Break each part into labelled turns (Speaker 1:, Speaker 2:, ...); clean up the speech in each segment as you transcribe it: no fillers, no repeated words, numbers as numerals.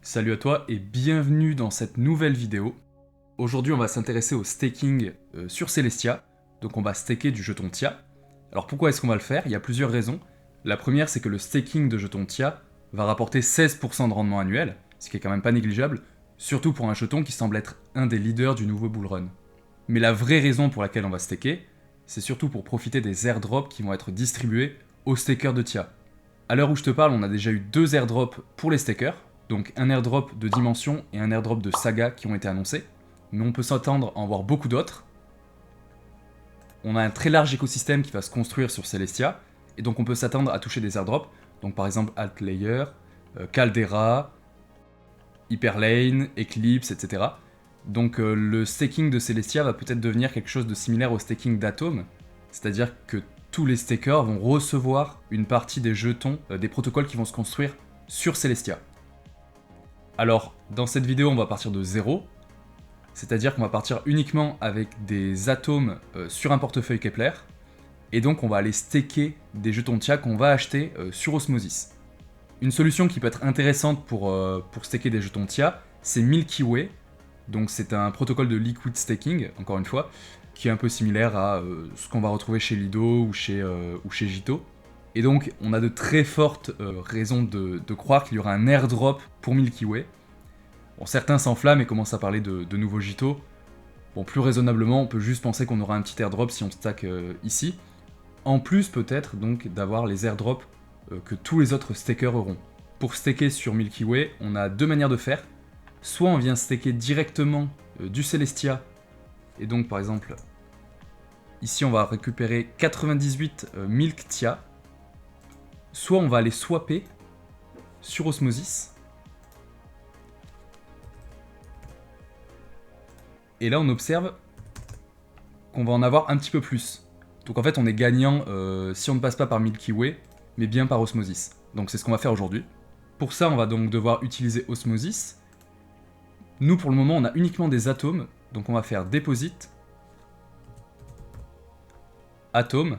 Speaker 1: Salut à toi et bienvenue dans cette nouvelle vidéo. Aujourd'hui on va s'intéresser au staking sur Celestia, donc on va staker du jeton TIA. Alors pourquoi est-ce qu'on va le faire? Il y a plusieurs raisons. La première c'est que le staking de jeton TIA va rapporter 16% de rendement annuel, ce qui est quand même pas négligeable, surtout pour un jeton qui semble être un des leaders du nouveau bullrun. Mais la vraie raison pour laquelle on va staker, c'est surtout pour profiter des airdrops qui vont être distribués aux stakers de TIA. À l'heure où je te parle, on a déjà eu 2 airdrops pour les stakers, donc un airdrop de Dimension et un airdrop de Saga qui ont été annoncés, mais on peut s'attendre à en voir beaucoup d'autres. On a un très large écosystème qui va se construire sur Celestia, et donc on peut s'attendre à toucher des airdrops, donc par exemple Altlayer, Caldera, Hyperlane, Eclipse, etc. Donc le staking de Celestia va peut-être devenir quelque chose de similaire au staking d'Atom, c'est-à-dire que tous les stakers vont recevoir une partie des jetons, des protocoles qui vont se construire sur Celestia. Alors, dans cette vidéo, on va partir de 0, c'est-à-dire qu'on va partir uniquement avec des atomes sur un portefeuille Kepler, et donc on va aller staker des jetons TIA qu'on va acheter sur Osmosis. Une solution qui peut être intéressante pour staker des jetons TIA, c'est Milky Way, donc c'est un protocole de liquid staking, encore une fois, qui est un peu similaire à ce qu'on va retrouver chez Lido ou chez Jito. Et donc, on a de très fortes raisons de croire qu'il y aura un airdrop pour Milky Way. Bon, certains s'enflamment et commencent à parler de nouveaux Jito. Bon, plus raisonnablement, on peut juste penser qu'on aura un petit airdrop si on stack ici. En plus, peut-être, donc, d'avoir les airdrops que tous les autres stakers auront. Pour staker sur Milky Way, on a deux manières de faire. Soit on vient staker directement du Celestia, et donc, par exemple, ici, on va récupérer 98 Milk TIA. Soit on va aller swapper sur Osmosis. Et là, on observe qu'on va en avoir un petit peu plus. Donc en fait, on est gagnant si on ne passe pas par Milky Way, mais bien par Osmosis. Donc c'est ce qu'on va faire aujourd'hui. Pour ça, on va donc devoir utiliser Osmosis. Nous, pour le moment, on a uniquement des atomes. Donc on va faire Deposit, Atome,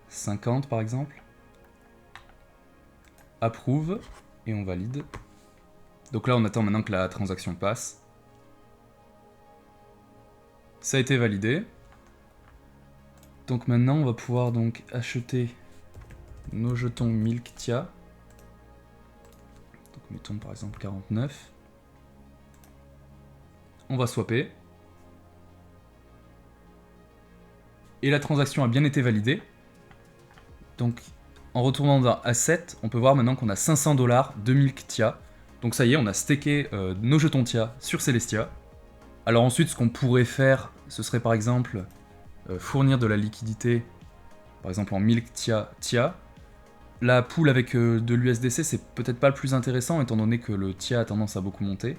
Speaker 1: 50 par exemple, Approve, et on valide. Donc là on attend maintenant que la transaction passe. Ça a été validé. Donc maintenant on va pouvoir donc acheter nos jetons Milk TIA. Donc mettons par exemple 49. On va swapper. Et la transaction a bien été validée. Donc en retournant dans Asset, on peut voir maintenant qu'on a 500 $ de Milk TIA. Donc ça y est, on a staké nos jetons TIA sur Celestia. Alors ensuite, ce qu'on pourrait faire, ce serait par exemple fournir de la liquidité, par exemple en Milk TIA. La pool avec de l'USDC, c'est peut-être pas le plus intéressant, étant donné que le TIA a tendance à beaucoup monter.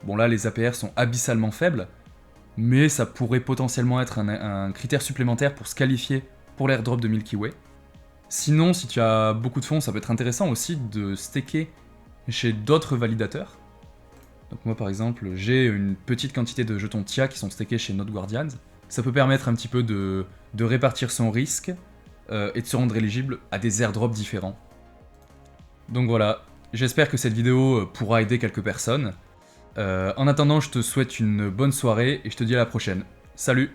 Speaker 1: Bon là, les APR sont abyssalement faibles, mais ça pourrait potentiellement être un critère supplémentaire pour se qualifier pour l'airdrop de Milky Way. Sinon, si tu as beaucoup de fonds, ça peut être intéressant aussi de staker chez d'autres validateurs. Donc moi par exemple, j'ai une petite quantité de jetons TIA qui sont stakés chez Node Guardians. Ça peut permettre un petit peu de répartir son risque et de se rendre éligible à des airdrops différents. Donc voilà, j'espère que cette vidéo pourra aider quelques personnes. En attendant, je te souhaite une bonne soirée et je te dis à la prochaine. Salut!